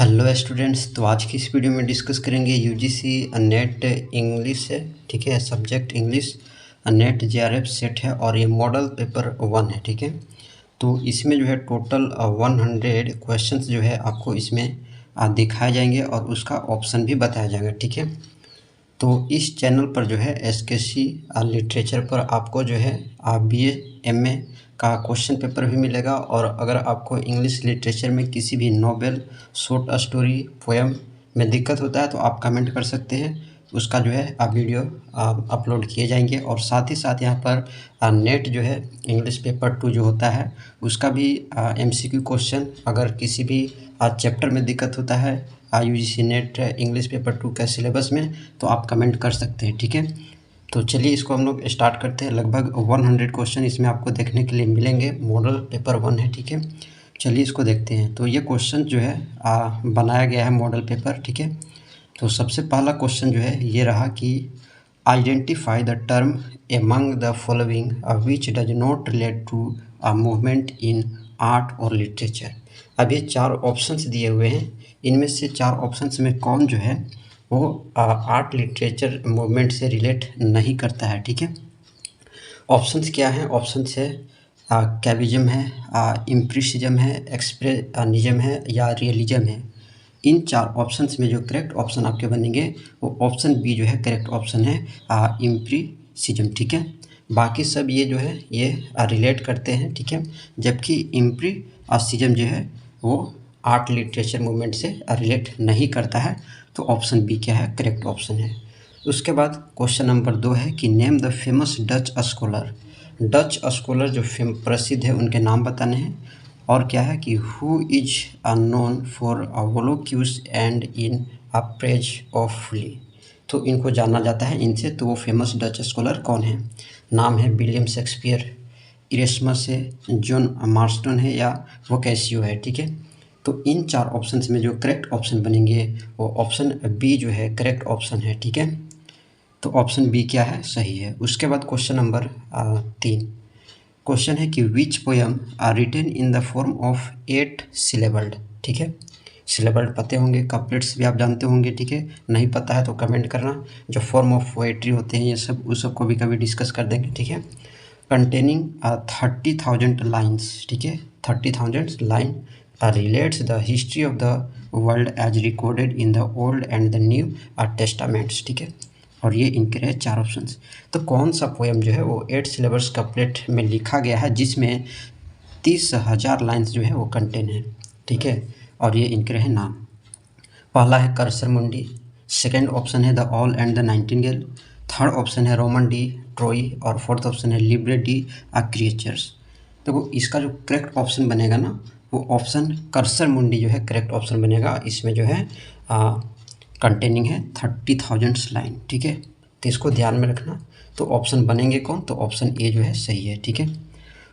Hello students, तो आज की इस वीडियो में डिस्कस करेंगे यूजीसी नेट इंग्लिश है। ठीक है, subject English net JRF set है और ये मॉडल पेपर 1 है। ठीक है, तो इसमें जो है टोटल 100 क्वेश्चंस जो है आपको इसमें दिखाए जाएंगे और उसका ऑप्शन भी बताया जाएगा। ठीक है, तो इस चैनल पर जो है एसकेसी लिटरेचर पर आपको जो है बीए एमए का क्वेश्चन पेपर भी मिलेगा। और अगर आपको इंग्लिश लिटरेचर में किसी भी नॉवेल, शॉर्ट स्टोरी, पोएम में दिक्कत होता है तो आप कमेंट कर सकते हैं, उसका जो है वीडियो अपलोड किए जाएंगे। और साथ ही साथ यहाँ पर नेट जो है इंग्लिश पेपर 2 जो होता है उसका भी एमसीक्यू क्वेश्चन, अगर किसी भी चैप्टर में दिक्कत होता है यूजीसी नेट इंग्लिश पेपर 2 का सिलेबस में, तो आप कमेंट कर सकते हैं। ठीक है, तो चलिए इसको हम लोग स्टार्ट करते हैं। लगभग 100 क्वेश्चन इसमें आपको देखने के लिए मिलेंगे। मॉडल पेपर 1 है। ठीक है, चलिए इसको देखते हैं। तो ये क्वेश्चन जो है बनाया गया है मॉडल पेपर। ठीक है, तो सबसे पहला क्वेश्चन जो है ये रहा कि identify the term among the following which does not relate to a movement in art और लिटरेचर। अब ये 4 ऑप्शंस दिए हुए हैं, इनमें से 4 ऑप्शंस में कौन जो है वो आर्ट लिटरेचर मूवमेंट से रिलेट नहीं करता है। ठीक है, ऑप्शंस क्या हैं? ऑप्शंस है कैविज्म है, इम्प्रेशनिज्म है, एक्सप्रेशनिज्म है या रियलिज्म है। इन 4 ऑप्शंस में जो करेक्ट ऑप्शन आपके बनेंगे वो ऑप्शन बी जो है करेक्ट ऑप्शन है, इम्प्रेशनिज्म। ठीक है, बाकी सब ये जो है ये रिलेट करते हैं। ठीक है, जबकि इम्प्रेशनिज्म जो है वो आर्ट लिटरेचर मूवमेंट से रिलेट नहीं करता है। तो ऑप्शन बी क्या है? करेक्ट ऑप्शन है। उसके बाद क्वेश्चन नंबर 2 है कि name the famous Dutch scholar. Dutch scholar जो प्रसिद्ध है उनके नाम बताने हैं। और क्या है कि who is known for colloquies and in a praise of folly. तो इनको जाना जाता है इनसे। तो वो फेमस डच स्कॉलर कौन है? नाम है विलियम शेक्सपियर, इरेस्मस है, जॉन मार्स्टन है या वोकेशियो है। ठीक है, तो इन 4 ऑप्शंस में जो करेक्ट ऑप्शन बनेंगे वो ऑप्शन बी जो है करेक्ट ऑप्शन है। ठीक है, तो ऑप्शन बी क्या है? सही है। उसके बाद क्वेश्चन नंबर 3 क्वेश्चन है कि which poem are written in the form of 8 syllabled. ठीक है, सिलेबल्ड पते होंगे, कपलेट्स भी आप जानते होंगे। ठीक है, नहीं पता है तो कमेंट करना। जो फॉर्म ऑफ पोएट्री होते हैं ये सब, उस सब को भी कभी डिस्कस कर देंगे। ठीक है, कंटेनिंग 30,000 लाइन्स। ठीक है, 30,000 line relates the history of the world as recorded in the Old and the New Testaments. ठीक है, और ये इनके रहे 4 ऑप्शंस। तो कौन सा पोएम जो है वो 8 सिलेबस कपलेट में लिखा गया है जिसमें 30,000 लाइन्स जो है वो कंटेन है। ठीक है, और ये इनके रहे नाम। पहला है कर्सर मुंडी, सेकेंड ऑप्शन है the all and the Nightingale, third option है रोमन डी ट्रोई और फोर्थ ऑप्शन है लिब्रे डी क्रिएचर्स। तो वो इसका जो करेक्ट ऑप्शन बनेगा ना वो ऑप्शन कर्सर मुंडी जो है करेक्ट ऑप्शन बनेगा। इसमें जो है कंटेनिंग है 30,000 लाइन। ठीक है, तो इसको ध्यान में रखना। तो ऑप्शन बनेंगे कौन? तो ऑप्शन ए जो है सही है। ठीक है,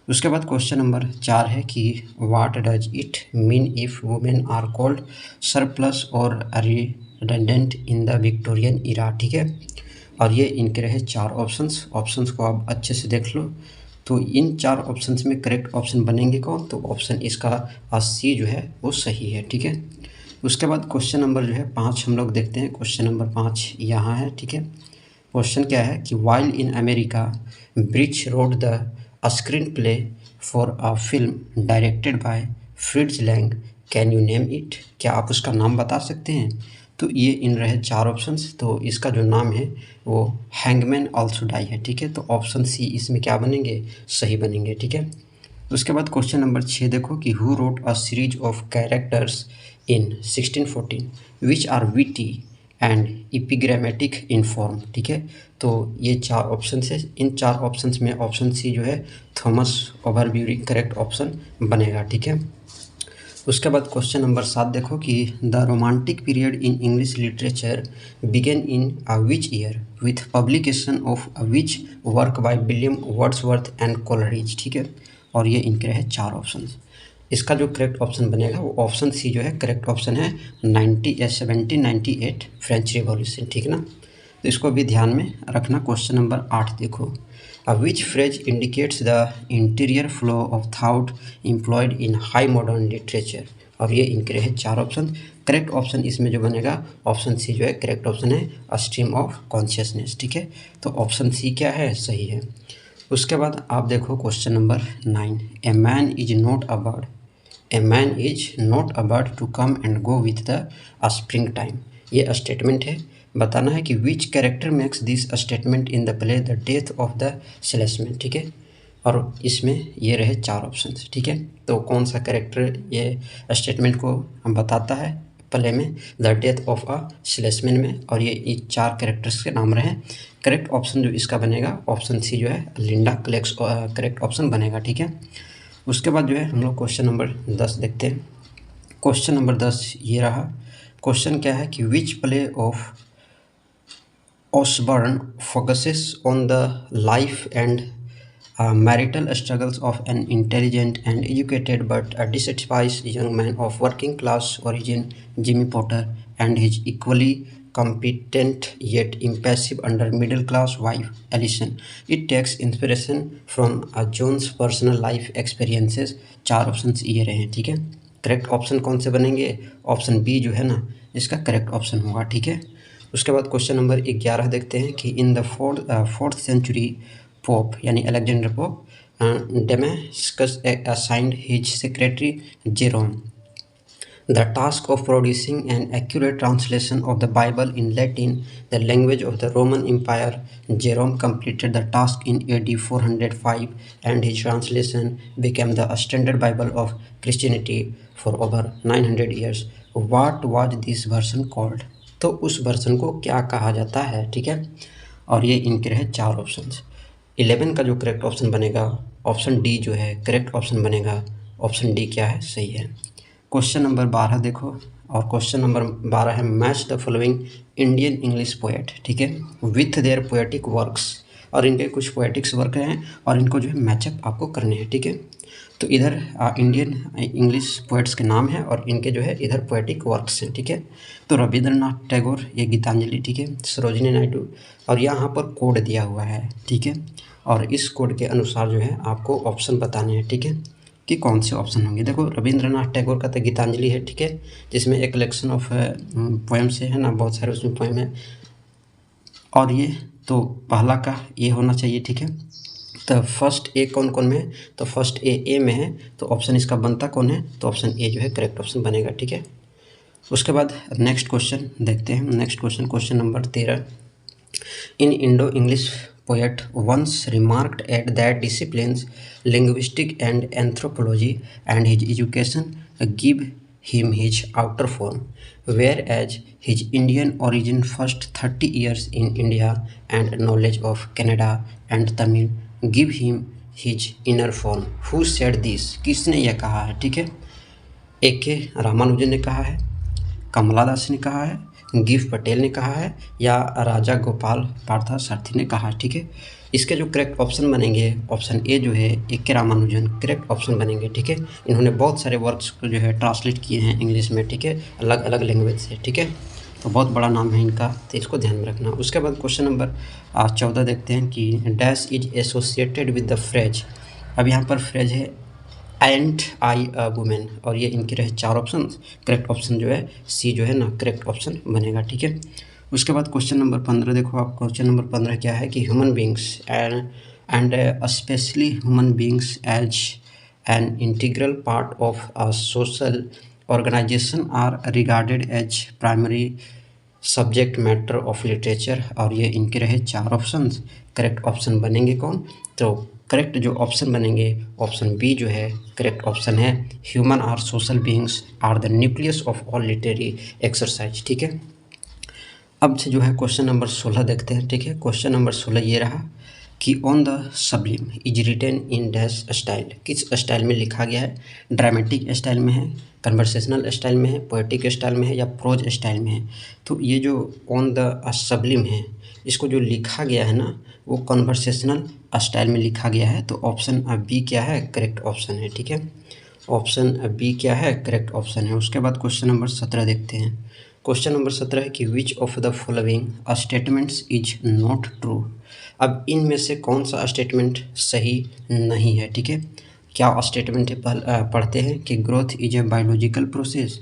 उसके बाद क्वेश्चन नंबर 4 है कि what does it mean if women are called surplus और redundant in the Victorian era. ठीक है, और ये इनके रहे 4 ऑप्शंस को आप अच्छे से देख लो। तो इन 4 ऑप्शंस में करेक्ट ऑप्शन बनेंगे कौन? तो ऑप्शन इसका सी जो है वो सही है। ठीक है, उसके बाद क्वेश्चन नंबर जो है 5 हम लोग देखते हैं। क्वेश्चन नंबर 5 यहाँ है। ठीक है, क्वेश्चन क्या है कि while in America Brecht wrote the screenplay for a film directed by Fritz Lang, can you name it. क्या आप उसका नाम बता सकते हैं? तो ये इन रहे 4 ऑप्शंस। तो इसका जो नाम है वो हैंगमैन ऑल्सो डाई है। ठीक है, तो ऑप्शन सी इसमें क्या बनेंगे? सही बनेंगे। ठीक है, उसके बाद क्वेश्चन नंबर 6 देखो कि who wrote a series of characters in 1614 which are witty and epigrammatic in form. ठीक है, तो ये 4 ऑप्शन है। इन 4 ऑप्शन में ऑप्शन सी जो है थॉमस ओवरब्यूरी करेक्ट ऑप्शन बनेगा। ठीक है, उसके बाद क्वेश्चन नंबर 7 देखो कि the romantic period in English literature begin in which year with publication of which work by William Wordsworth and Coleridge. ठीक है, और ये इनके रहे 4 ऑप्शन। इसका जो करेक्ट ऑप्शन बनेगा वो ऑप्शन सी जो है करेक्ट ऑप्शन है 1798 फ्रेंच रिवॉल्यूशन। ठीक है ना, तो इसको भी ध्यान में रखना। क्वेश्चन नंबर 8 देखो which phrase indicates the interior flow of thought employed in high modern literature। और ये इनके रहे 4 ऑप्शन। करेक्ट ऑप्शन इसमें जो बनेगा ऑप्शन सी जो है करेक्ट ऑप्शन है, अ स्ट्रीम ऑफ कॉन्शियसनेस। ठीक है, तो ऑप्शन सी क्या है, सही है। उसके बाद आप देखो question number 9, a man is not a bird, a man is not a bird to come and go with the spring time. ये स्टेटमेंट है, बताना है कि which character makes this statement in the play the death of the salesman. ठीक है, और इसमें ये रहे 4 ऑप्शन। ठीक है, तो कौन सा कैरेक्टर ये स्टेटमेंट को हम बताता है प्ले में, the death of a salesman में, और ये 4 कैरेक्टर्स के नाम रहे। करेक्ट ऑप्शन जो इसका बनेगा ऑप्शन सी जो है लिंडा क्लेक्स करेक्ट ऑप्शन बनेगा। ठीक है, उसके बाद जो है हम लोग क्वेश्चन नंबर 10 देखते हैं। क्वेश्चन नंबर 10 ये रहा। क्वेश्चन क्या है कि which play of Osborne focuses on the life and marital struggles of an intelligent and educated but dissatisfied young man of working class origin, Jimmy Potter, and his equally competent yet impassive under middle class wife, Allison. It takes inspiration from Jones' personal life experiences। 4 option ये रहे हैं। ठीक है, correct option कौन से बनेंगे, option B जो है ना इसका करेक्ट ऑप्शन होगा। ठीक है, उसके बाद क्वेश्चन नंबर 11 देखते हैं कि in the fourth century pope यानी Alexander Pope Damascus assigned his secretary Jerome the task of producing an accurate translation of the Bible in Latin, the language of the Roman Empire. Jerome completed the task in AD 405 and his translation became the standard Bible of Christianity for over 900 years. What was this version called? तो उस version को क्या कहा जाता है। ठीक है, और ये इनके रहे 4 ऑप्शन। 11 का जो करेक्ट ऑप्शन बनेगा ऑप्शन डी जो है करेक्ट ऑप्शन बनेगा, ऑप्शन डी क्या है, सही है। क्वेश्चन नंबर 12 देखो, और क्वेश्चन नंबर 12 है match the following Indian English poet. ठीक है, विथ देयर पोएटिक वर्क्स, और इनके कुछ पोएटिक्स वर्क हैं और इनको जो है मैचअप आपको करने हैं। ठीक है, तो इधर इंडियन इंग्लिश पोएट्स के नाम है और इनके जो है इधर पोएटिक वर्क्स हैं। ठीक है, तो रविंद्रनाथ टैगोर, ये गीतांजलि, ठीक है, सरोजिनी नायडू, और यहाँ पर कोड दिया हुआ है। ठीक है, और इस कोड के अनुसार जो है आपको ऑप्शन बताने हैं। ठीक है, कि कौन से ऑप्शन होंगे। देखो रविंद्रनाथ टैगोर का तो गीतांजलि है। ठीक है, जिसमें एक कलेक्शन ऑफ पोएम से है ना, बहुत सारे उसमें पोएम है, और ये तो पहला का ये होना चाहिए। ठीक है, तो फर्स्ट ए कौन कौन में है, तो फर्स्ट ए में है, तो ऑप्शन इसका बनता कौन है, तो ऑप्शन ए जो है करेक्ट ऑप्शन बनेगा। ठीक है, उसके बाद नेक्स्ट क्वेश्चन देखते हैं। Next question number 13, in Indo English poet once remarked at that disciplines, linguistics and anthropology, and his education give him his outer form, whereas his Indian origin first 30 years in India and knowledge of Canada and Tamil give him his inner form. Who said this? किसने यह कहा है। ठीक है, A.K. Ramanujan ने कहा है, कमला दास ने कहा है, गिफ पटेल ने कहा है, या राजा गोपाल पार्थसारथी ने कहा। ठीक है, इसके जो करेक्ट ऑप्शन बनेंगे ऑप्शन ए जो है A.K. रामानुजन करेक्ट ऑप्शन बनेंगे। ठीक है, इन्होंने बहुत सारे वर्क्स को जो है ट्रांसलेट किए हैं इंग्लिश में। ठीक है, अलग अलग लैंग्वेज से। ठीक है, तो बहुत बड़ा नाम है इनका, तो इसको ध्यान में रखना। उसके बाद क्वेश्चन नंबर 14 देखते हैं कि dash is associated with the phrase. अब यहाँ पर फ्रेज है एंड आई अ वुमेन, और ये इनके रहे 4 ऑप्शन। करेक्ट ऑप्शन जो है सी जो है ना करेक्ट ऑप्शन बनेगा। ठीक है, उसके बाद क्वेश्चन नंबर 15 देखो आप। क्वेश्चन नंबर 15 क्या है कि human beings and specially human beings as an integral part of a social organisation are regarded as primary subject matter of literature, और ये इनके रहे 4 ऑप्शन। करेक्ट ऑप्शन बनेंगे कौन, तो करेक्ट जो ऑप्शन बनेंगे ऑप्शन बी जो है करेक्ट ऑप्शन है, human are social beings are the nucleus of all literary exercise. ठीक है, अब से जो है क्वेश्चन नंबर 16 देखते हैं। ठीक है, क्वेश्चन नंबर 16 ये रहा कि On the Sublime is written in dash style, किस स्टाइल में लिखा गया है, ड्रामेटिक स्टाइल में है, कन्वर्सेशनल स्टाइल में है, पोएटिक स्टाइल में है, या प्रोज स्टाइल में है। तो ये जो ऑन द सब्लिम है इसको जो लिखा गया है ना वो कन्वर्सेशनल स्टाइल में लिखा गया है, तो ऑप्शन बी क्या है करेक्ट ऑप्शन है। ठीक है, ऑप्शन बी क्या है करेक्ट ऑप्शन है। उसके बाद क्वेश्चन नंबर 17 देखते हैं। क्वेश्चन नंबर 17 है कि which of the following statements is not true. अब इनमें से कौन सा स्टेटमेंट सही नहीं है। ठीक है, क्या स्टेटमेंट पढ़ते हैं कि growth is a biological process,